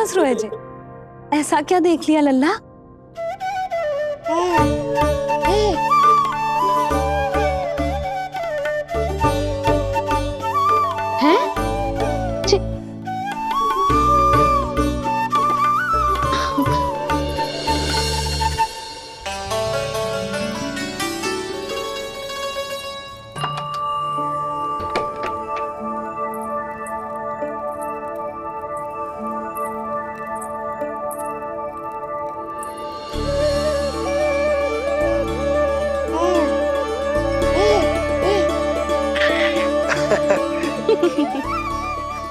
हंस रहे जे? ऐसा क्या देख लिया लल्ला? हैं?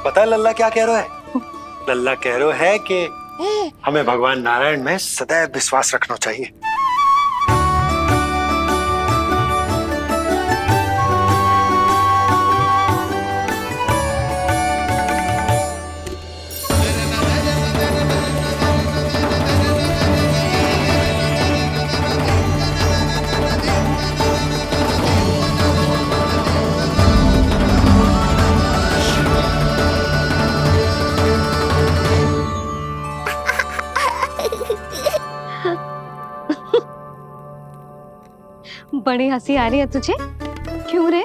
पता है लल्ला क्या कह रहा है? लल्ला कह रहा है कि हमें भगवान नारायण में सदैव विश्वास रखना चाहिए। बड़ी हंसी आ रही है तुझे, क्यों रे?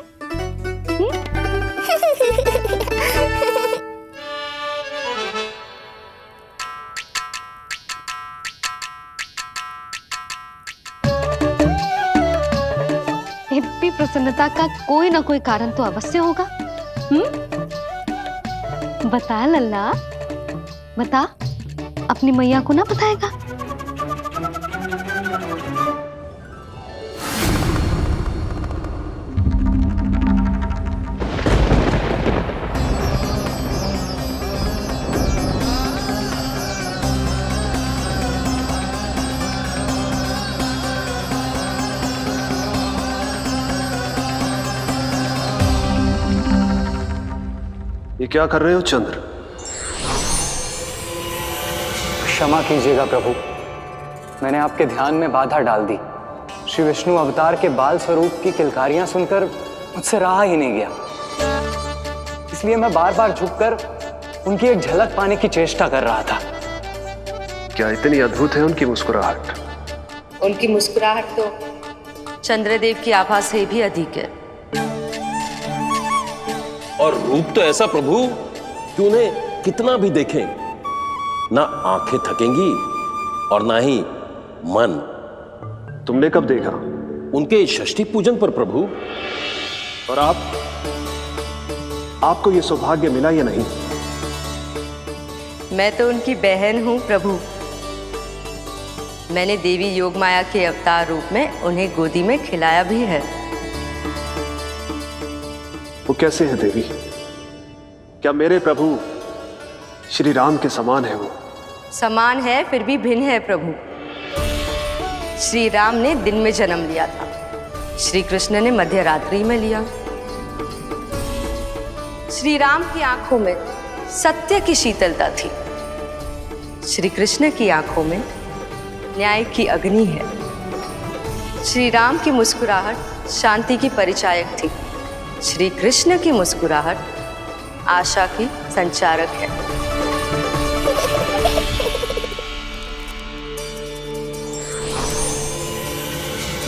इतनी प्रसन्नता का कोई ना कोई कारण तो अवश्य होगा। बता लल्ला, बता, अपनी मैया को ना बताएगा? ये क्या कर रहे हो चंद्र? क्षमा कीजिएगा प्रभु, मैंने आपके ध्यान में बाधा डाल दी। श्री विष्णु अवतार के बाल स्वरूप की किलकारियां सुनकर मुझसे रहा ही नहीं गया, इसलिए मैं बार बार झुककर उनकी एक झलक पाने की चेष्टा कर रहा था। क्या इतनी अद्भुत है उनकी मुस्कुराहट? उनकी मुस्कुराहट तो चंद्रदेव की आभा से भी अधिक है। और रूप तो ऐसा प्रभु कि उन्हें कितना भी देखें ना आंखें थकेंगी और ना ही मन। तुमने कब देखा? उनके षष्ठी पूजन पर प्रभु। और आपको ये सौभाग्य मिला या नहीं? मैं तो उनकी बहन हूं प्रभु। मैंने देवी योगमाया के अवतार रूप में उन्हें गोदी में खिलाया भी है। वो कैसे है देवी? क्या मेरे प्रभु श्री राम के समान है वो? समान है फिर भी भिन्न है प्रभु। श्री राम ने दिन में जन्म लिया था, श्री कृष्ण ने मध्य रात्रि में लिया। श्री राम की आंखों में सत्य की शीतलता थी, श्री कृष्ण की आंखों में न्याय की अग्नि है। श्री राम की मुस्कुराहट शांति की परिचायक थी, श्री कृष्ण की मुस्कुराहट आशा की संचारक है।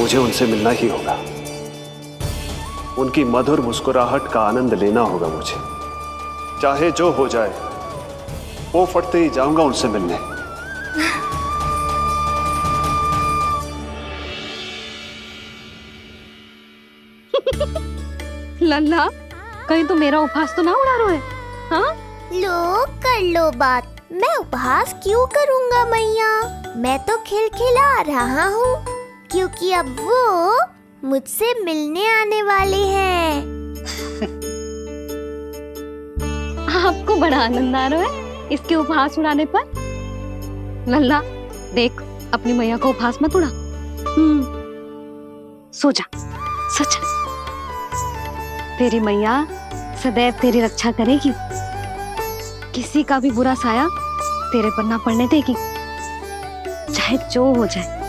मुझे उनसे मिलना ही होगा, उनकी मधुर मुस्कुराहट का आनंद लेना होगा मुझे। चाहे जो हो जाए, वो फटते ही जाऊंगा उनसे मिलने। लल्ला, कहीं तो मेरा उपहास तो ना उड़ा रहे हैं? हाँ? लो कर लो बात, मैं उपहास क्यों करूँगा मैया? मैं तो खिलखिला रहा हूँ क्योंकि अब वो मुझसे मिलने आने वाले हैं। आपको बड़ा आनंद आ रहा है इसके उपहास उड़ाने पर? लल्ला देख, अपनी मैया को उपहास मत उड़ा। सो जा, सो जा। तेरी मैया सदैव तेरी रक्षा करेगी, किसी का भी बुरा साया तेरे पर ना पड़ने देगी, चाहे जो हो जाए।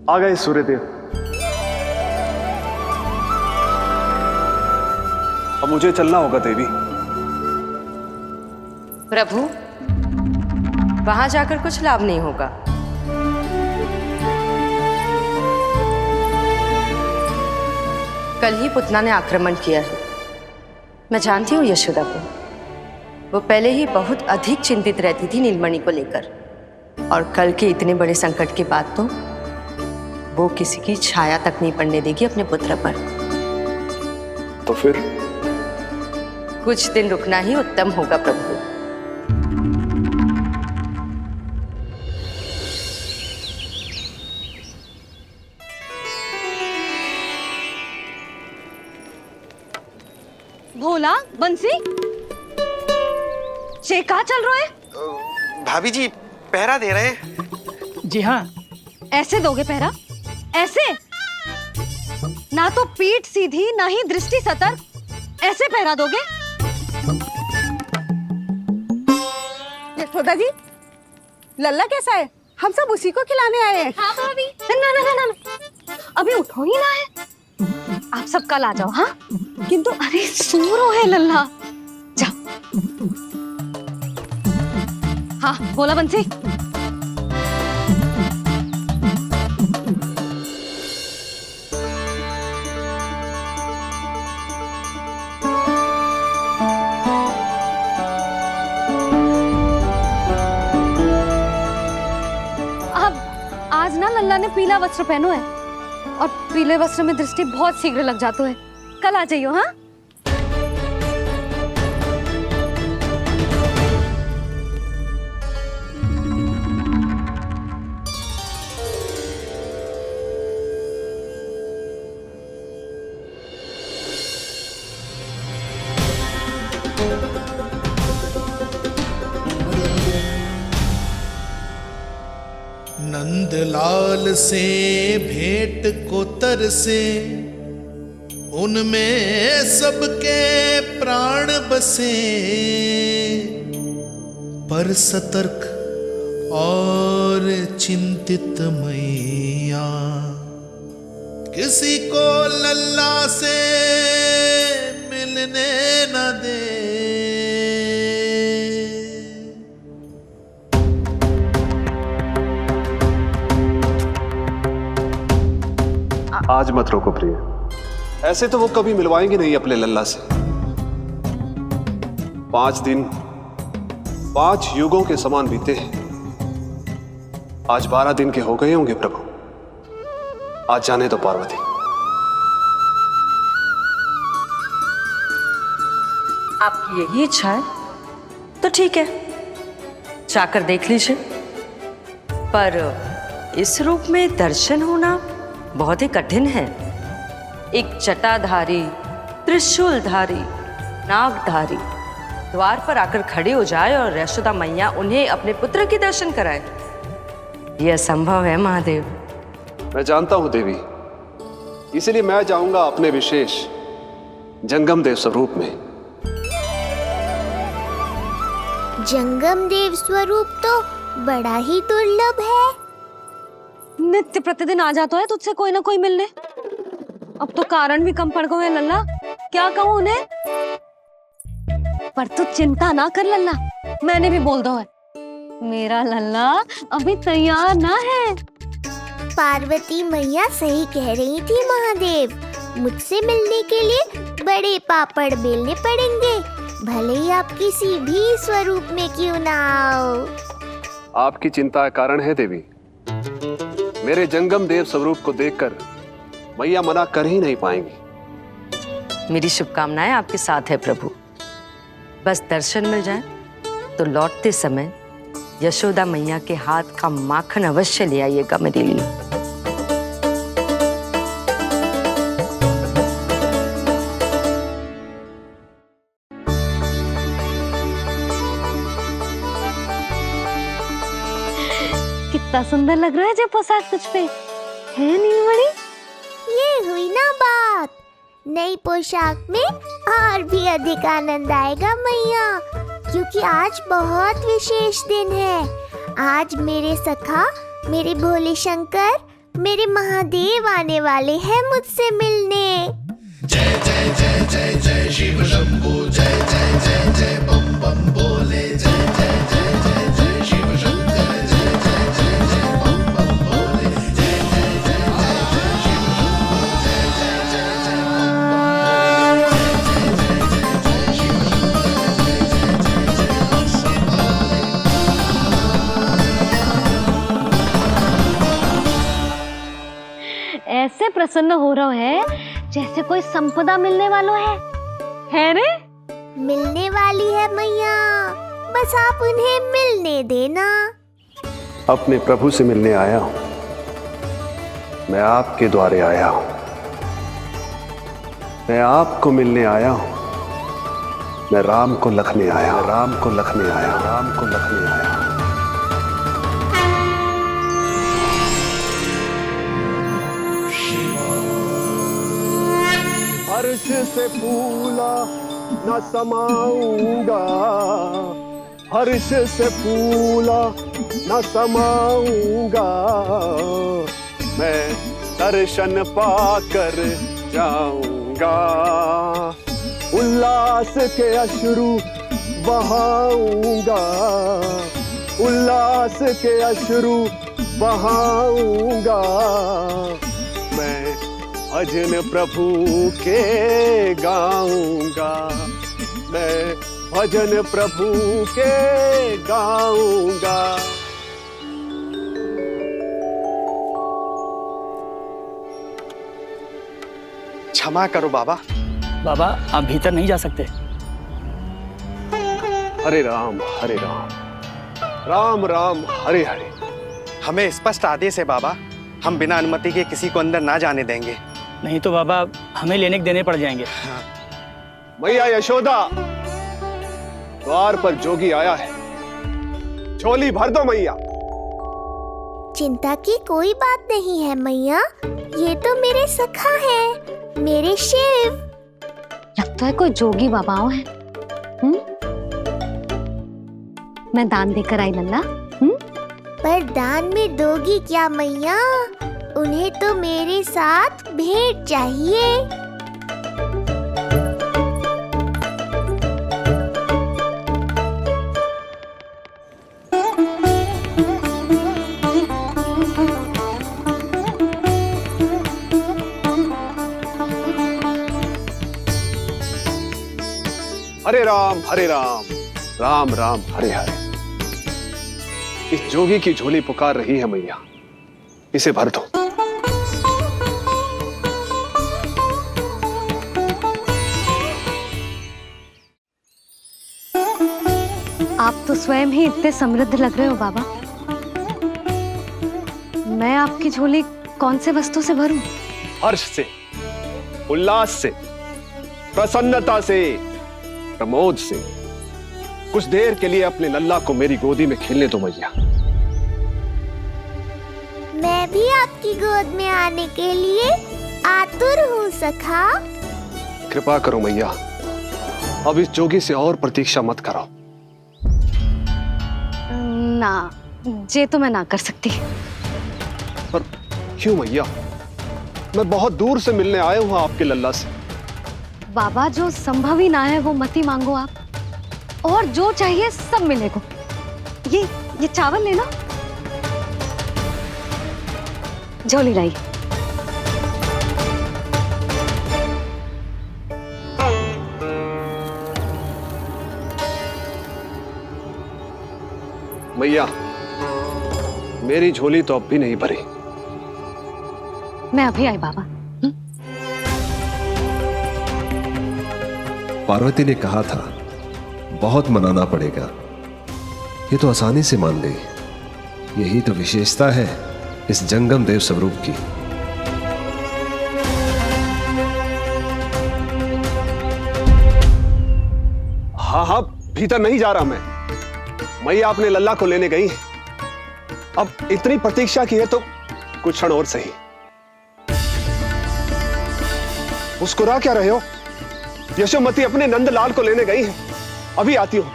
आ गए सूर्यदेव। अब मुझे चलना होगा देवी। प्रभु, वहां जाकर कुछ लाभ नहीं होगा। कल ही पुतना ने आक्रमण किया है। मैं जानती हूँ यशोदा को। वो पहले ही बहुत अधिक चिंतित रहती थी नीलमणि को लेकर, और कल के इतने बड़े संकट के बाद तो वो किसी की छाया तक नहीं पड़ने देगी अपने पुत्र पर। तो फिर कुछ दिन रुकना ही उत्तम होगा प्रभु। भोला, बंसी, ये कहाँ चल रहा है? भाभी जी पहरा दे रहे हैं। जी हाँ। ऐसे दोगे पहरा? ऐसे? ना तो पीठ सीधी ना ही दृष्टि सतर्क, ऐसे पहरा दोगे? यशोदा जी, लल्ला कैसा है? हम सब उसी को खिलाने आए हैं। हाँ भाभी। ना ना ना ना, अभी उठो ही ना है। आप सब कल आ जाओ। हाँ, किंतु अरे सो रो है लल्ला। जाओ। हाँ बोला बंसी। अब आज ना लल्ला ने पीला वस्त्र पहनो है, और पीले वस्त्र में दृष्टि बहुत शीघ्र लग जाती है। कल आ जाइयो। हाँ, नंदलाल से भेंट को तरसे, उनमें सबके प्राण बसे, पर सतर्क और चिंतित मैया किसी को लल्ला से मिलने न दे। आज मत रोको प्रिय, ऐसे तो वो कभी मिलवाएंगे नहीं अपने लल्ला से। 5 दिन 5 युगों के समान बीते हैं, आज 12 दिन के हो गए होंगे प्रभु। आज जाने दो पार्वती। आपकी यही इच्छा है तो ठीक है, जाकर देख लीजिए। पर इस रूप में दर्शन होना बहुत ही कठिन है। एक जटाधारी, त्रिशूलधारी, नागधारी द्वार पर आकर खड़े हो जाए और यशोदा मैया उन्हें अपने पुत्र के दर्शन कराए, यह असंभव है महादेव। मैं जानता हूं देवी, इसलिए मैं जाऊंगा अपने विशेष जंगम देव स्वरूप में। जंगम देव स्वरूप तो बड़ा ही दुर्लभ है। नित्य प्रतिदिन आ जाता है तुझसे कोई ना कोई मिलने। अब तो कारण भी कम पड़ गए लल्ला, क्या कहूँ उन्हें। पर तू चिंता ना कर लल्ला, मैंने भी बोल दो है, मेरा लल्ला अभी तैयार ना है। पार्वती मैया सही कह रही थी महादेव, मुझसे मिलने के लिए बड़े पापड़ बेलने पड़ेंगे, भले ही आप किसी भी स्वरूप में क्यों ना आओ। आपकी चिंता का कारण है देवी। मेरे जंगम देव स्वरूप को देखकर मैया मना कर ही नहीं पाएंगी। मेरी शुभकामनाएं आपके साथ है प्रभु। बस दर्शन मिल जाए तो लौटते समय यशोदा मैया के हाथ का माखन अवश्य ले आइएगा मेरे लिए। कितना सुंदर लग रहा है जो पोशाक तुझ पे है नीलमणि। ये हुई ना बात, नई पोशाक में और भी अधिक आनंद आएगा मैया, क्योंकि आज बहुत विशेष दिन है। आज मेरे सखा, मेरे भोले शंकर मेरे महादेव आने वाले हैं मुझसे मिलने। जय जय जय जय जय शिव शंभू, जय जय जय जय बम बम बोले, जय जय जय जय जय शिव शंकर, जय जय जय जय बम बम बोले, जय जय जय जय जय शिव शंभू, जय जय जय जय बम बम बोले, जय जय जय जय शिव शंकर, जय जय जय जय ऐसे प्रसन्न हो रहा है जैसे कोई संपदा मिलने वालों है रे? मिलने वाली है मैया, बस आप उन्हें मिलने देना। अपने प्रभु से मिलने आया हूं, मैं आपके द्वारे आया हूं, मैं आपको मिलने आया हूं, मैं राम को लखने आया, राम को लखने आया, राम को लखने आया। हर्ष से फूला न समाऊंगा, हर्ष से फूला न समाऊंगा, मैं दर्शन पाकर जाऊंगा, उल्लास के अश्रु बहाऊंगा, उल्लास के अश्रु बहाऊंगा, मैं भजन प्रभु के गाऊंगा, मैं भजन प्रभु के गाऊंगा। क्षमा करो बाबा। बाबा आप भीतर नहीं जा सकते। हरे राम हरे राम, राम राम हरे हरे। हमें स्पष्ट आदेश है बाबा, हम बिना अनुमति के किसी को अंदर ना जाने देंगे। नहीं तो बाबा हमें लेने के देने पड़ जाएंगे। मैया यशोदा, द्वार पर जोगी आया है, झोली भर दो मैया। चिंता की कोई बात नहीं है मैया, ये तो मेरे सखा है, मेरे शिव। लगता है कोई जोगी बाबाओं है। मैं दान देकर आई लल्ला। पर दान में दोगी क्या मैया? उन्हें तो मेरे साथ भेंट चाहिए। हरे राम हरे राम, राम राम हरे हरे। इस जोगी की झोली पुकार रही है मैया, इसे भर दो। आप तो स्वयं ही इतने समृद्ध लग रहे हो बाबा। मैं आपकी झोली कौन से वस्तु से भरूं? हर्ष से, उल्लास से, प्रसन्नता से, प्रमोद से। कुछ देर के लिए अपने लल्ला को मेरी गोदी में खेलने दो मैया। मैं भी आपकी गोद में आने के लिए आतुर हूँ सखा। कृपा करो मैया, अब इस जोगी से और प्रतीक्षा मत करो। ना, जे तो मैं ना कर सकती। पर क्यों मैया? मैं बहुत दूर से मिलने आया हूँ आपके लल्ला से। बाबा जो संभव ही ना है वो मत ही मांगो आप, और जो चाहिए सब मिलेगा। ये चावल लेना, झोली लाई। मैया, मेरी झोली तो अब भी नहीं भरी। मैं अभी आई बाबा। पार्वती ने कहा था बहुत मनाना पड़ेगा, ये तो आसानी से मान गई। यही तो विशेषता है इस जंगम देव स्वरूप की। हाँ हाँ, भीतर नहीं जा रहा मैं। मैया अपने लल्ला को लेने गई है। अब इतनी प्रतीक्षा की है तो कुछ क्षण और सही। मुस्कुरा क्या रहे हो? यशोमती अपने नंदलाल को लेने गई है, अभी आती हूं।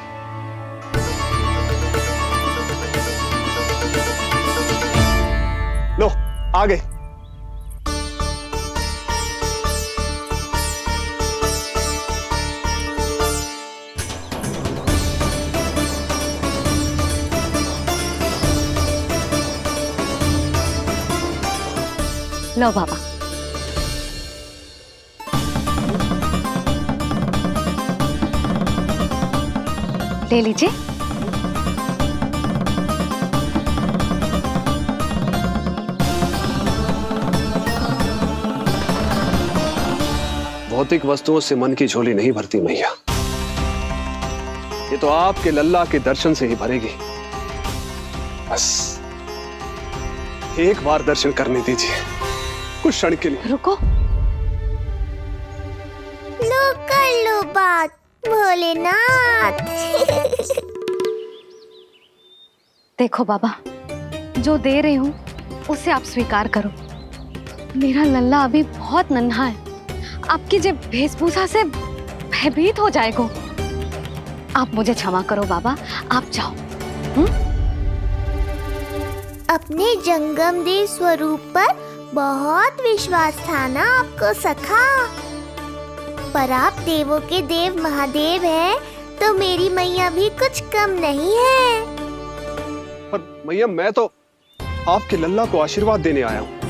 लो, आ गए। लो बाबा। ले लीजिए। भौतिक वस्तुओं से मन की झोली नहीं भरती मैया, ये तो आपके लल्ला के दर्शन से ही भरेगी। बस एक बार दर्शन करने दीजिए, कुछ क्षण के लिए। रुको। लो कर लो बात भोलेनाथ। देखो बाबा, जो दे रही हूँ उसे आप स्वीकार करो। मेरा लल्ला अभी बहुत नन्हा है, आपकी जब वेशभूषा से भयभीत हो जाएगा। आप मुझे क्षमा करो बाबा, आप जाओ। अपने जंगम देव स्वरूप पर बहुत विश्वास था ना आपको सखा। पर आप देवों के देव महादेव हैं, तो मेरी मैया भी कुछ कम नहीं है। पर मैया, मैं तो आपके लल्ला को आशीर्वाद देने आया हूँ।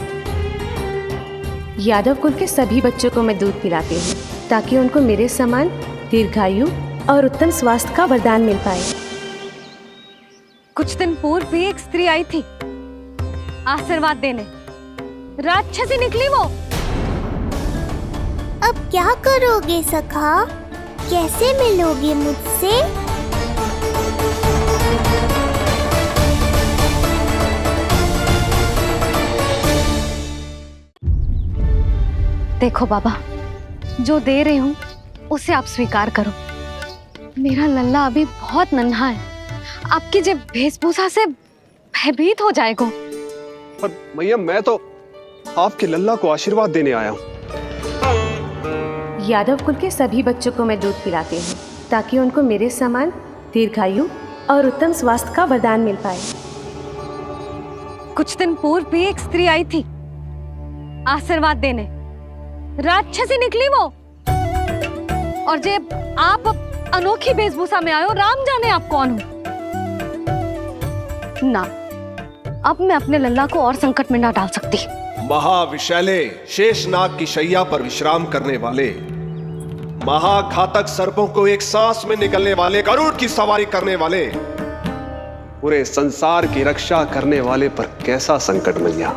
यादव कुल के सभी बच्चों को मैं दूध पिलाती हूँ, ताकि उनको मेरे समान दीर्घायु और उत्तम स्वास्थ्य का वरदान मिल पाए। कुछ दिन पूर्व भी एक स्त्री आई थी आशीर्वाद देने, राक्षसी निकली वो। अब क्या करोगे सखा? कैसे मिलोगे मुझसे? देखो बाबा, जो दे रही हूँ उसे आप स्वीकार करो। मेरा लल्ला अभी बहुत नन्हा है, आपकी जब वेशभूषा से भयभीत हो जाएगा। पर मैया, मैं तो आपके लल्ला को आशीर्वाद देने आया हूँ। यादव कुल के सभी बच्चों को मैं दूध पिलाती हूँ, ताकि उनको मेरे समान दीर्घायु और उत्तम स्वास्थ्य का वरदान मिल पाए। कुछ दिन पूर्व भी एक स्त्री आई थी आशीर्वाद देने, राक्षसी निकली वो। और जब आप अनोखी वेशभूषा में आए हो, राम जाने आप कौन हो ना। अब मैं अपने लल्ला को और संकट में ना डाल सकती। महाविशैले शेषनाग की शैया पर विश्राम करने वाले, महाघातक सर्पों को एक सांस में निकलने वाले, गरुड़ की सवारी करने वाले, पूरे संसार की रक्षा करने वाले पर कैसा संकट मैया।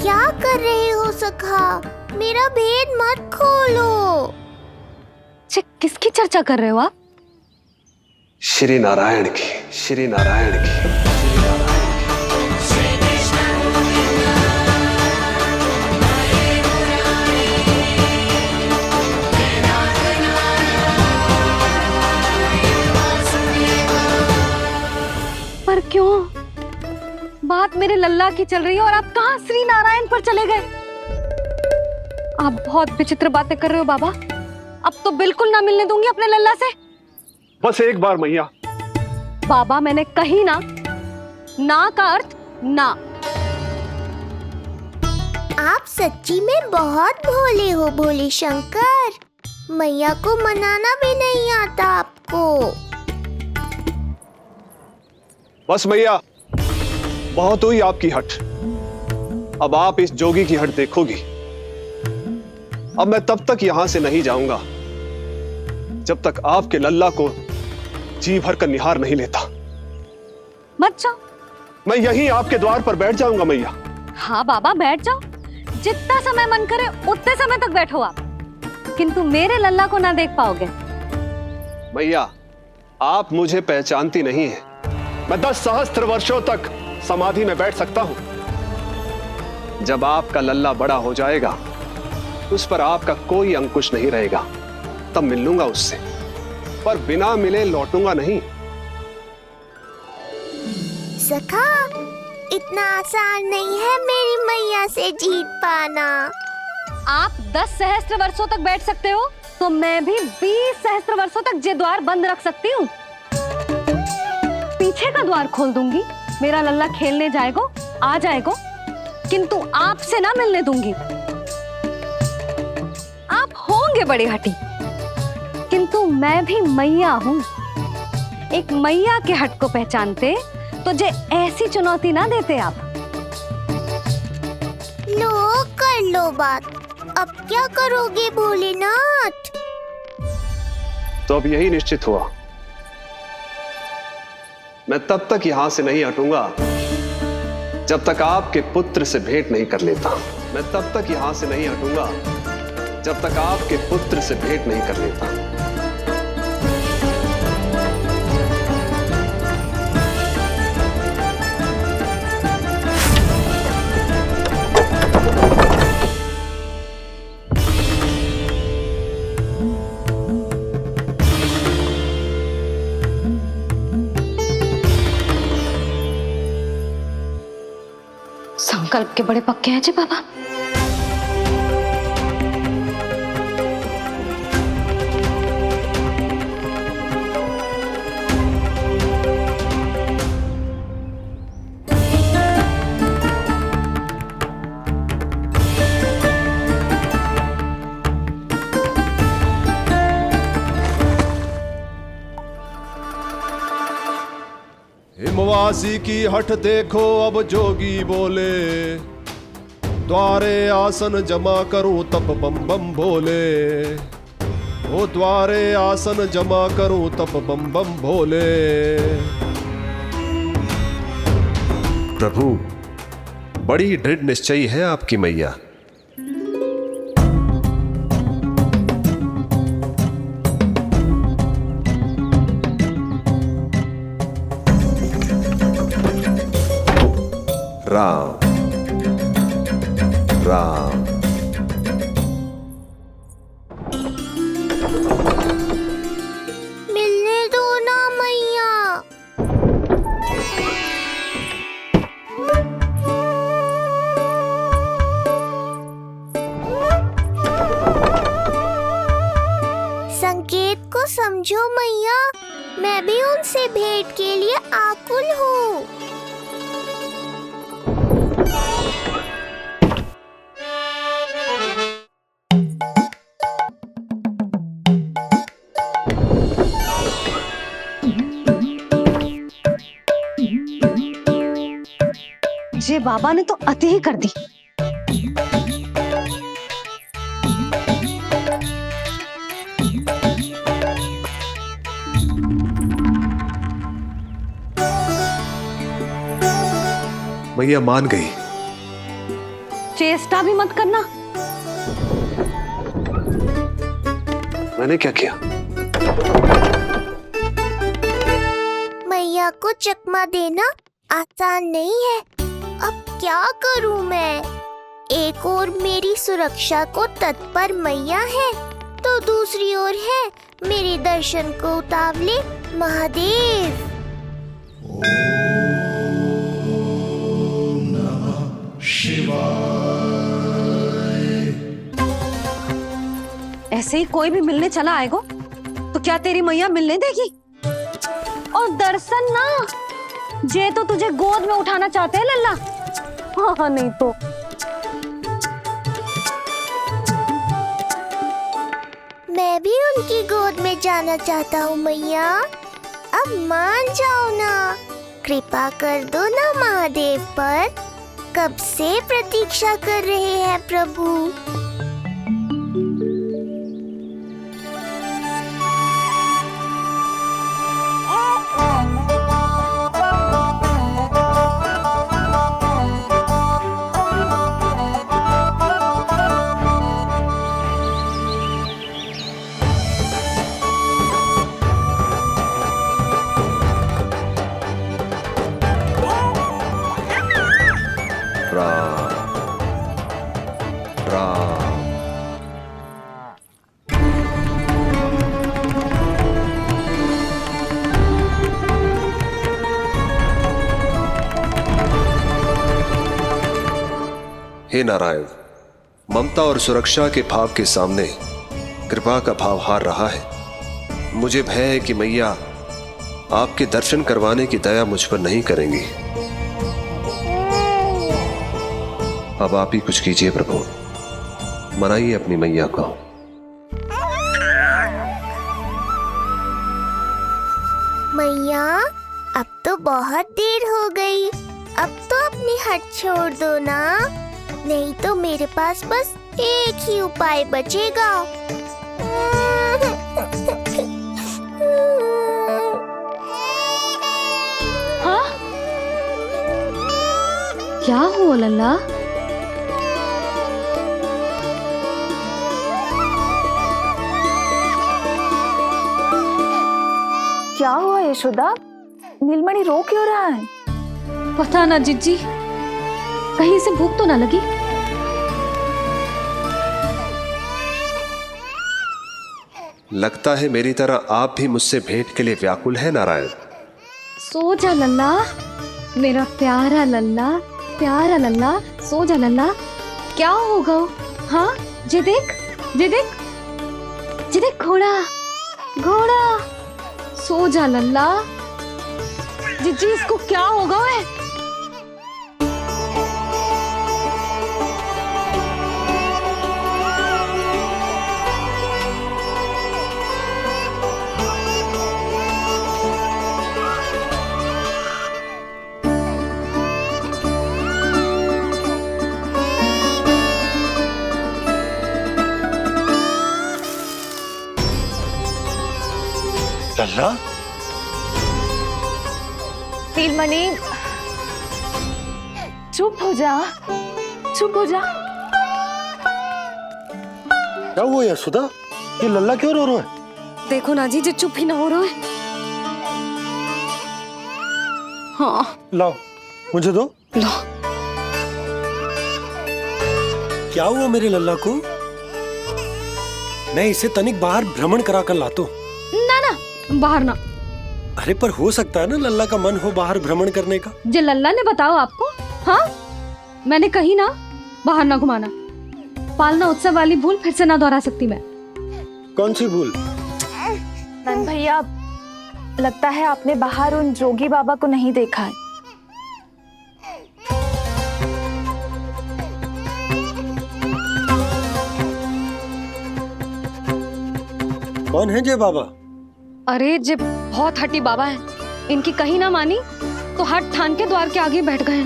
क्या कर रहे हो सखा? मेरा भेद मत खोलो। किसकी चर्चा कर रहे हो आप? श्री नारायण की, श्री नारायण की। पर क्यों? बात मेरे लल्ला की चल रही है और आप कहाँ श्री नारायण पर चले गए? आप बहुत विचित्र बातें कर रहे हो बाबा। अब तो बिल्कुल ना मिलने दूंगी अपने लल्ला से। बस एक बार मैया। बाबा, मैंने कही ना, ना का अर्थ ना। आप सच्ची में बहुत भोले हो भोले शंकर। मैया को मनाना भी नहीं आता आपको। बस मैया, बहुत हुई आपकी हट। अब आप इस जोगी की हट देखोगी। अब मैं तब तक यहां से नहीं जाऊंगा जब तक आपके लल्ला को जी भर कर निहार नहीं लेता। मत जाओ। मैं यहीं आपके द्वार पर बैठ जाऊंगा मैया। हाँ बाबा, बैठ जाओ। जितना समय मन करे उतने समय तक बैठो आप, किंतु मेरे लल्ला को ना देख पाओगे। मैया, आप मुझे पहचानती नहीं है। मैं 10 सहस्त्र वर्षों तक समाधि में बैठ सकता हूं। जब आपका लल्ला बड़ा हो जाएगा, उस पर आपका कोई अंकुश नहीं रहेगा, तब मिल लूंगा उससे, पर बिना मिले लौटूंगा नहीं। सखा, इतना आसान नहीं है मेरी मैया से जीत पाना। आप 10 सहस्त्र वर्षों तक बैठ सकते हो, तो मैं भी 20 सहस्त्र वर्षों तक ये द्वार बंद रख सकती हूँ। पीछे का द्वार खोल दूंगी, मेरा लल्ला खेलने जाएगा आ जाएगा, किंतु आपसे ना मिलने दूंगी। आप होंगे बड़ी हठी, किंतु मैं भी मैया हूं। एक मैया के हट को पहचानते तो जे ऐसी चुनौती ना देते आप। लो कर लो बात, अब क्या करोगे भोलेनाथ? तो अब यही निश्चित हुआ, मैं तब तक यहां से नहीं हटूंगा जब तक आपके पुत्र से भेंट नहीं कर लेता। मैं तब तक यहां से नहीं हटूंगा जब तक आपके पुत्र से भेंट नहीं कर लेता। संकल्प के बड़े पक्के हैं जी बाबा। हिमवासी की हठ देखो अब जोगी बोले, द्वारे आसन जमा करूं तब बम बम भोले। ओ द्वारे आसन जमा करूं तब बम बम भोले। प्रभु, बड़ी दृढ़ निश्चयी है आपकी मैया। राम राम। मिलने दो ना मैया। संकेत को समझो मैया, मैं भी उनसे भेंट के लिए आकुल हूँ। ये बाबा ने तो अति ही कर दी। मैया मान गई। चेष्टा भी मत करना। मैंने क्या किया? मैया को चकमा देना आसान नहीं है। अब क्या करूं मैं? एक ओर मेरी सुरक्षा को तत्पर मैया है, तो दूसरी ओर है मेरे दर्शन को उतावले महादेव। ऐसे ही कोई भी मिलने चला आएगा तो क्या तेरी मैया मिलने देगी? और दर्शन ना, जे तो तुझे गोद में उठाना चाहते हैं लल्ला। हाँ नहीं तो मैं भी उनकी गोद में जाना चाहता हूँ मैया। अब मान जाओ ना, कृपा कर दो ना महादेव पर। कब से प्रतीक्षा कर रहे हैं प्रभु। हे नारायण, ममता और सुरक्षा के भाव के सामने कृपा का भाव हार रहा है। मुझे भय है कि मैया आपके दर्शन करवाने की दया मुझ पर नहीं करेंगी। अब आप ही कुछ कीजिए प्रभु, मनाइए अपनी मैया को। मैया, अब तो बहुत देर हो गई, अब तो अपनी हट छोड़ दो ना, नहीं तो मेरे पास बस एक ही उपाय बचेगा। हाँ? क्या हुआ लल्ला? क्या हुआ यशोदा? नीलमणि रो क्यों रहा है? पता ना जीजी, कहीं से भूख तो ना लगी। लगता है मेरी तरह आप भी मुझसे भेंट के लिए व्याकुल है नारायण। सो जा लल्ला, मेरा प्यारा लल्ला, प्यारा लल्ला, सो जा लल्ला। क्या होगा? हाँ, जे देख, जे देख, जे देख, घोड़ा, घोड़ा। सो जा लल्ला। जीजी, इसको क्या होगा? है लल्ला, नीलमणि, चुप हो जा, चुप हो जा। क्या हुआ यशोदा? ये लल्ला क्यों रो रहा है? देखो ना जी, जो चुप ही ना हो रहा है। हाँ, लाओ, मुझे दो। लो। क्या हुआ मेरे लल्ला को? मैं इसे तनिक बाहर भ्रमण करा कर लाता हूँ। ना ना, बाहर ना। अरे पर हो सकता है ना लल्ला का मन हो बाहर भ्रमण करने का। जे लल्ला ने बताओ आपको? हाँ, मैंने कही ना बाहर ना घुमाना। पालना उत्सव वाली भूल फिर से ना दोहरा सकती मैं। कौन सी भूल? नंद भैया, लगता है आपने बाहर उन जोगी बाबा को नहीं देखा है। कौन है जय बाबा? अरे जे बहुत हट्टी बाबा है, इनकी कहीं ना मानी तो हट ठान के द्वार के आगे बैठ गए।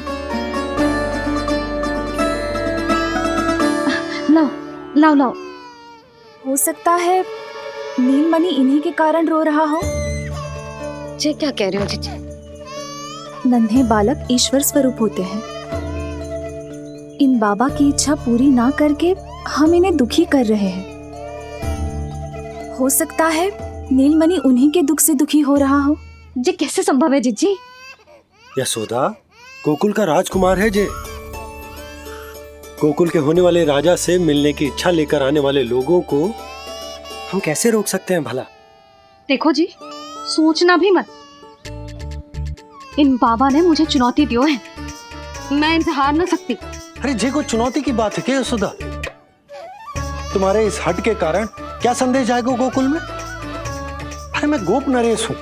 लाओ लाओ लाओ। हो सकता है नीलमणि इन्हीं के कारण रो रहा हो। जे क्या कह रहे हो जीजी? नन्हे बालक ईश्वर स्वरूप होते हैं। इन बाबा की इच्छा पूरी ना करके हम इन्हें दुखी कर रहे हैं। हो सकता है नीलमणि उन्हीं के दुख से दुखी हो रहा हो। जे कैसे संभव है जीजी? यशोदा, गोकुल का राजकुमार है जे। गोकुल के होने वाले राजा से मिलने की इच्छा लेकर आने वाले लोगों को हम कैसे रोक सकते हैं भला? देखो जी, सोचना भी मत। इन बाबा ने मुझे चुनौती दियो है, मैं इनसे हार ना सकती। अरे जे को चुनौती की बात है क्या यशोदा? तुम्हारे इस हट के कारण क्या संदेश जाएगा गोकुल में? अरे मैं गोप नरेश हूं,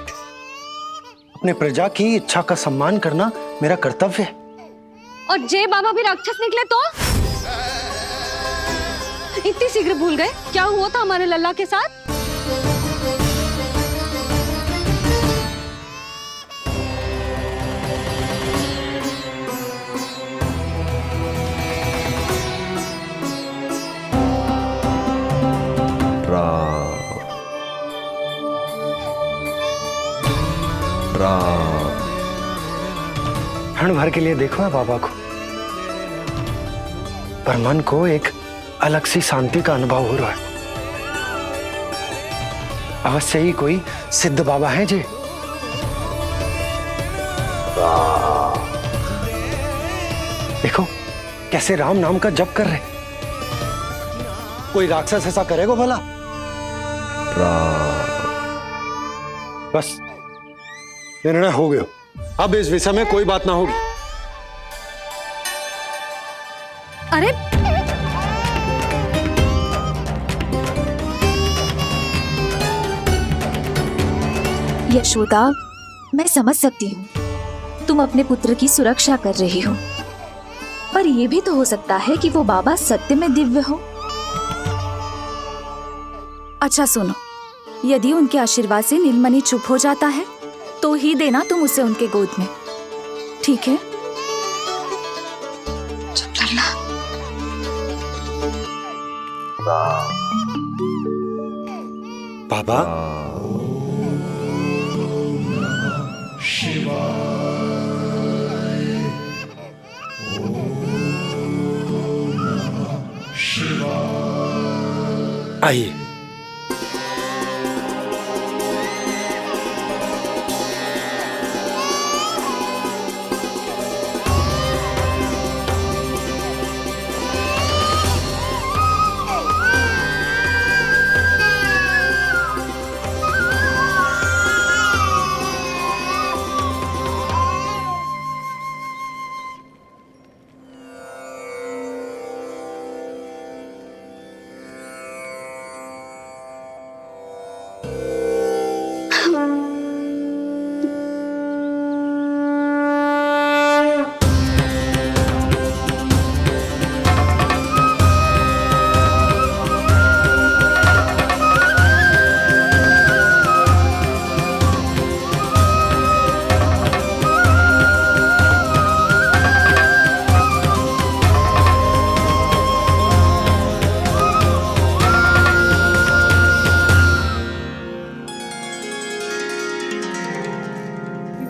अपने प्रजा की इच्छा का सम्मान करना मेरा कर्तव्य है। और जे बाबा भी राक्षस निकले तो? इतनी शीघ्र भूल गए क्या हुआ था हमारे लल्ला के साथ? क्षण भर के लिए देखो है बाबा को, पर मन को एक अलग सी शांति का अनुभव हो रहा है। अवश्य ही कोई सिद्ध बाबा है जी। देखो कैसे राम नाम का जप कर रहे। कोई राक्षस ऐसा करेगा भला? बस निर्णय हो गया, अब इस विषय में कोई बात ना होगी। अरे यशोदा, मैं समझ सकती हूँ तुम अपने पुत्र की सुरक्षा कर रही हो, पर यह भी तो हो सकता है कि वो बाबा सत्य में दिव्य हो। अच्छा सुनो, यदि उनके आशीर्वाद से नीलमणि चुप हो जाता है तो ही देना तुम उसे उनके गोद में, ठीक है? चुप लल्ला। बाबा आइए।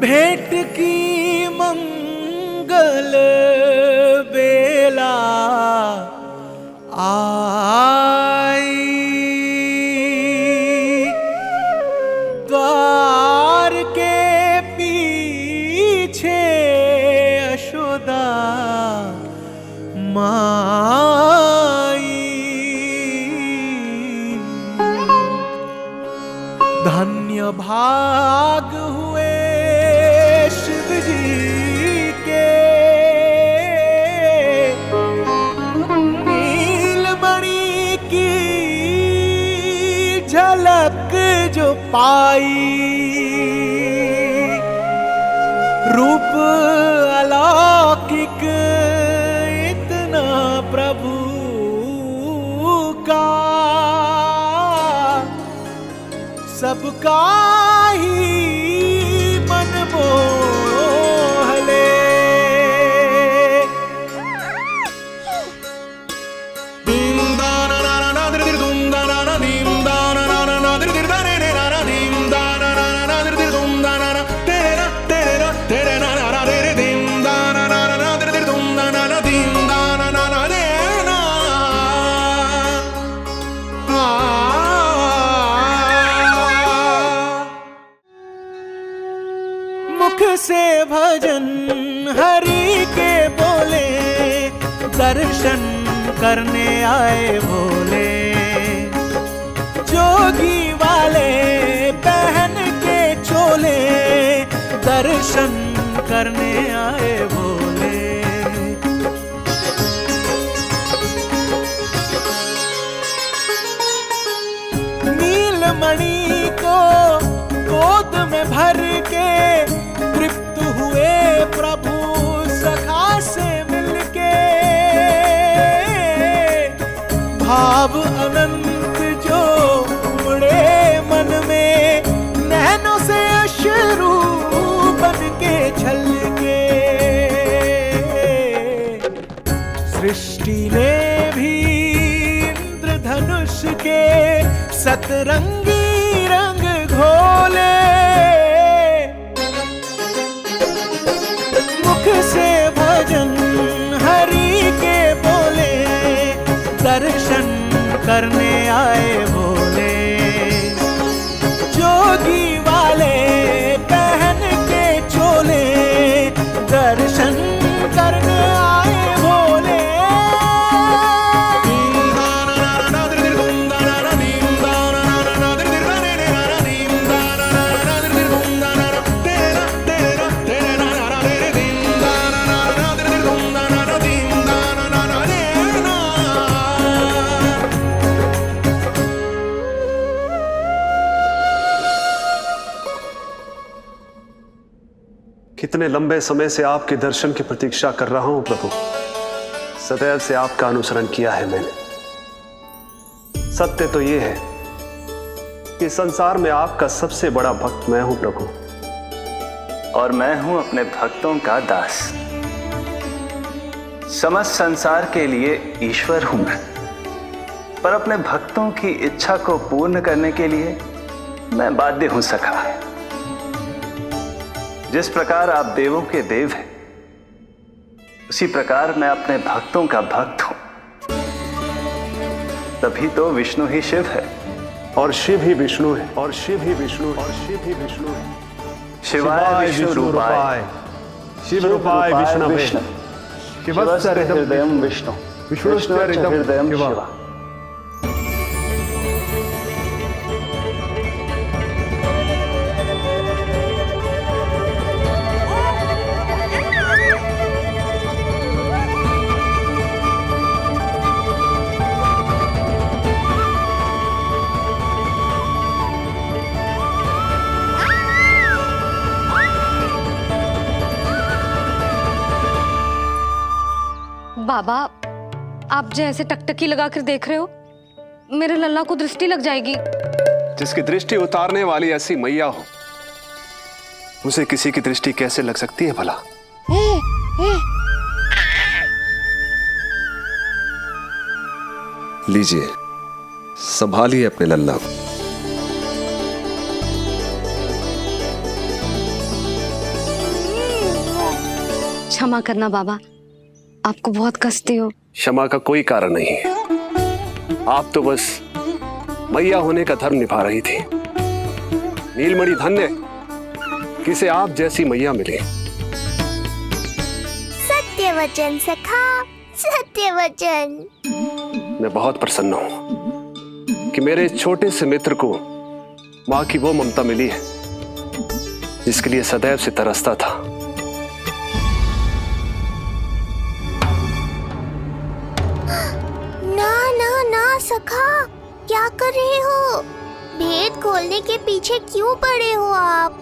भेंट की मंगल बेला आई, द्वार के पीछे यशोदा माई, धन्य भाग हुए शिव जी के, नीलमणि की झलक जो पाई, रूप अलौकिक इतना प्रभु का, सबका ही मन मोह ले। मुख से भजन हरि के बोले, दर्शन करने आए भोले, जोगी वाले पहन के चोले, दर्शन करने आए भोले। नीलमणि को गोद में भर के तृप्त हुए प्रभु सखा से मिलके, भाव अनंत जो उमड़े मन में, नैनों से अश्रु बन के छलके, सृष्टि ने भी इंद्रधनुष के सतरंगी रंग घोले, मुख से भजन हरि के बोले, दर्शन करने आए भोले, जोगी वाले पहन के चोले, दर्शन करने आए भोले। कितने लंबे समय से आपके दर्शन की प्रतीक्षा कर रहा हूं प्रभु, सदैव से आपका अनुसरण किया है मैंने। सत्य तो यह है कि संसार में आपका सबसे बड़ा भक्त मैं हूं प्रभु, और मैं हूं अपने भक्तों का दास। समस्त संसार के लिए ईश्वर हूं मैं, पर अपने भक्तों की इच्छा को पूर्ण करने के लिए मैं बाध्य हूं सखा। जिस प्रकार आप देवों के देव हैं, उसी प्रकार मैं अपने भक्तों का भक्त हूं। तभी तो विष्णु ही शिव है, और शिव ही विष्णु है, और शिव ही विष्णु है, और शिव ही विष्णु है। शिवाय विष्णु रूपाय, शिव रूपाय विष्णवे, शिवस्य हृदयं विष्णु, विष्णुश्च हृदयं शिवा। बाबा, आप जो ऐसे टकटकी लगाकर देख रहे हो, मेरे लल्ला को दृष्टि लग जाएगी। जिसकी दृष्टि उतारने वाली ऐसी मैया हो, उसे किसी की दृष्टि कैसे लग सकती है भला? लीजिए, संभालिए अपने लल्ला को। क्षमा करना बाबा, आपको बहुत कष्ट हो। क्षमा का कोई कारण नहीं है। आप तो बस मैया होने का धर्म निभा रही थी। नीलमणि धन्य किसे आप जैसी मैया मिले। सत्य वचन सखा, सत्य वचन। मैं बहुत प्रसन्न हूं कि मेरे छोटे से मित्र को मां की वो ममता मिली है जिसके लिए सदैव से तरसता था। सखा, क्या कर रहे हो? भेद खोलने के पीछे क्यों पड़े हो आप?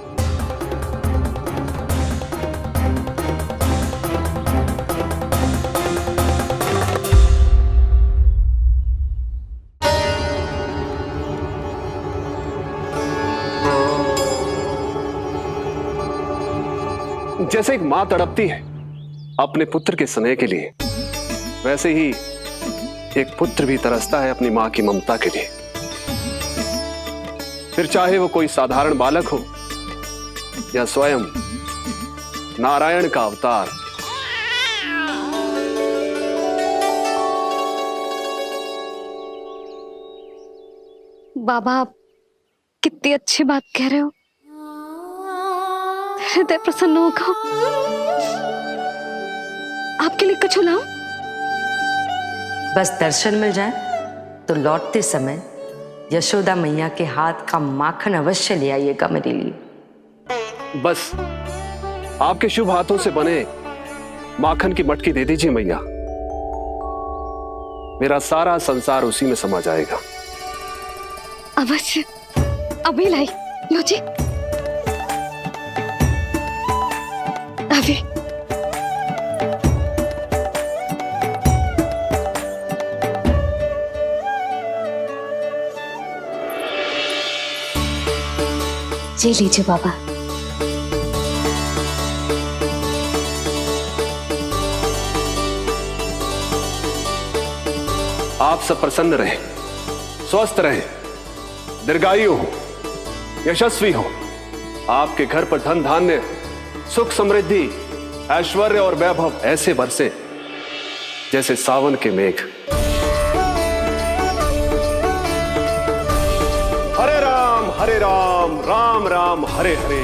जैसे एक मां तड़पती है अपने पुत्र के स्नेह के लिए, वैसे ही एक पुत्र भी तरसता है अपनी मां की ममता के लिए। फिर चाहे वो कोई साधारण बालक हो या स्वयं नारायण का अवतार। बाबा, आप कितनी अच्छी बात कह रहे हो। हृदय प्रसन्न होगा। आपके लिए कुछ लाऊं? बस दर्शन मिल जाए तो लौटते समय यशोदा मैया के हाथ का माखन अवश्य ले आइएगा मेरे लिए। बस आपके शुभ हाथों से बने माखन की मटकी दे दीजिए मैया, मेरा सारा संसार उसी में समा जाएगा। अवश्य, अभी लाई। लो जी, अभी। जी लीजिए बाबा। आप सब प्रसन्न रहें, स्वस्थ रहें, दीर्घायु हो, यशस्वी हो। आपके घर पर धन धान्य, सुख समृद्धि, ऐश्वर्य और वैभव ऐसे बरसे जैसे सावन के मेघ। हरे राम, राम राम हरे हरे,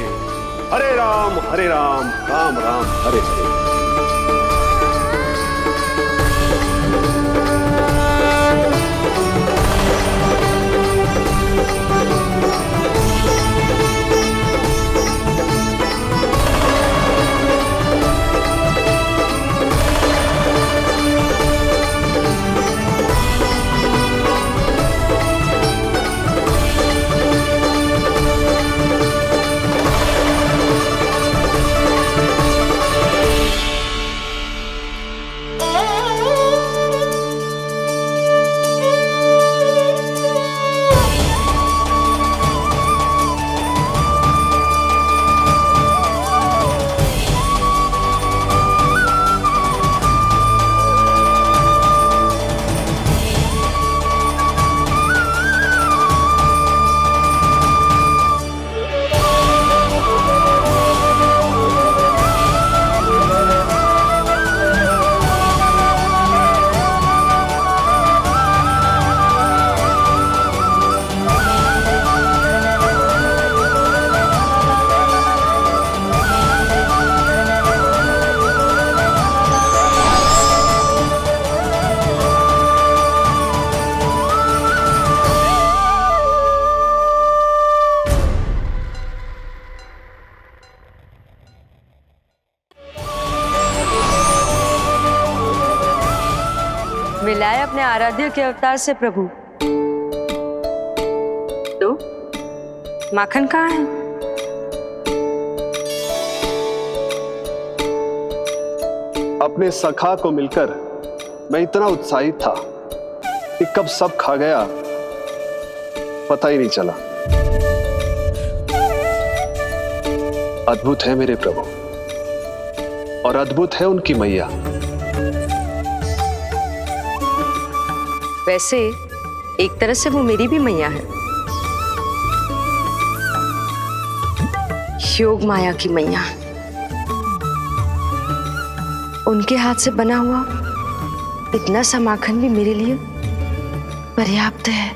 हरे राम राम राम हरे हरे। मिलाए अपने आराध्य के अवतार से प्रभु। तो माखन कहाँ है? अपने सखा को मिलकर मैं इतना उत्साहित था कि कब सब खा गया पता ही नहीं चला। अद्भुत है मेरे प्रभु और अद्भुत है उनकी मैया। वैसे एक तरह से वो मेरी भी मैया है, योग माया की मैया। उनके हाथ से बना हुआ इतना सा माखन भी मेरे लिए पर्याप्त है।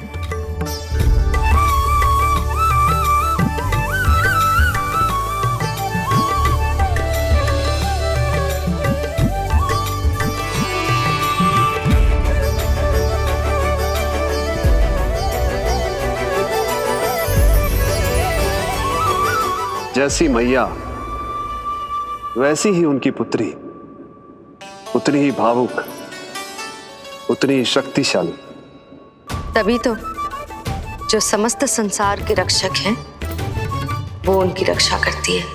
जैसी मैया वैसी ही उनकी पुत्री, उतनी ही भावुक, उतनी ही शक्तिशाली। तभी तो जो समस्त संसार के रक्षक हैं वो उनकी रक्षा करती है।